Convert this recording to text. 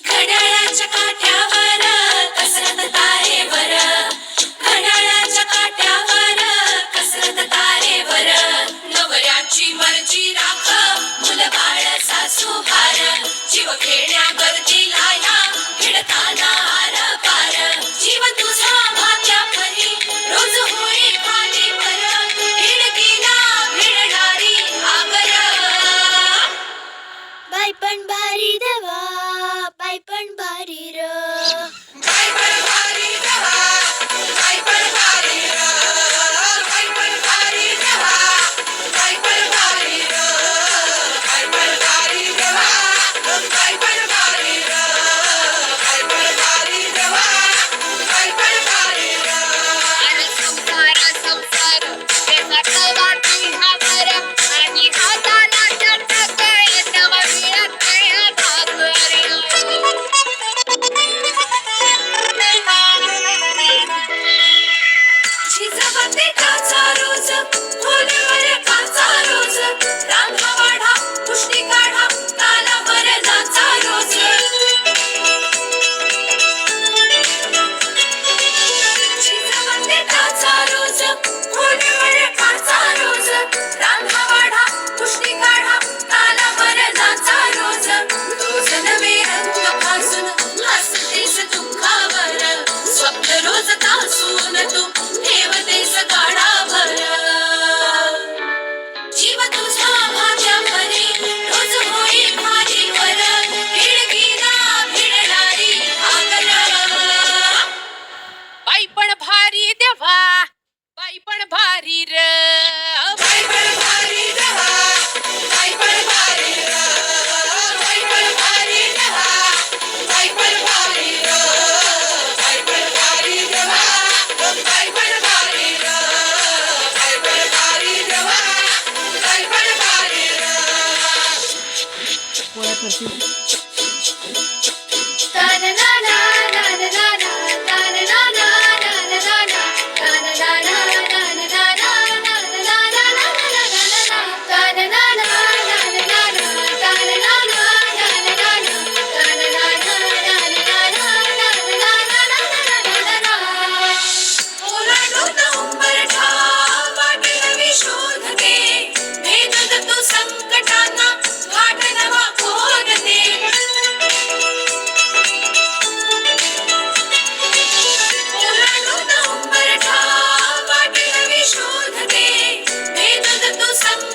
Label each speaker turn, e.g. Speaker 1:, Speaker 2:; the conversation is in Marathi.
Speaker 1: घड्याळाच्या काट्यावर कसरत तारेवर, घड्याळाच्या काट्यावर कसरत तारेवर, नवऱ्याची मर्जी राख मुलं बाळ सासू भार, जीव खेळण्यावरती लाया भिडताना आर पार, जीव तुझा भात्या परी रोज होई खाली पर, भिडकीला भिडणारी आगर.
Speaker 2: बाई पण भारी देवा, बाई पण भारी र,
Speaker 1: बाई पण भारी देवा, बाई पण भारी र, बाई पण भारी देवा, बाई पण भारी र, बाई पण भारी देवा, बाई पण भारी र, बाई पण भारी देवा, बाई पण भारी र.
Speaker 3: आणि संसार त्याचा कवा तुझ्यावर, आणि हाताला चटक नवा मिळत नाही भाकर.
Speaker 1: झिजवते काचा रोज, खोलीवर काचा रोज, रांधा वाढा, पुष्टी काढा, तालावर नाचा रोज. झिजवते काचा रोज, खोलीवर काचा रोज, रांधा वाढा, पुष्टी काढा, तालावर नाचा रोज. रोज नवे रंग फासून हसतेस दुःखावर, स्वप्न रोज तासून तू ठेवतेस गाडाभर. जीव तुझा भाज्या परी रोज होई खालीवर, भिडकीला भिडणारी आगर.
Speaker 3: बाई पण भारी देवा, बाई पण भारी र,
Speaker 1: बाई पण भारी देवा, बाई पण भारी र, बाई पण भारी देवा, बाई पण भारी र, बाई पण भारी देवा, बाई पण भारी र, बाई पण भारी देवा, बाई पण भारी र. ओलांडून उंबरठा वाट नवी शोधते, भेदत तू संकटांना घाट नवा खोदते. ओलांडून उंबरठा वाट नवी शोधते, भेदत तू संकटांना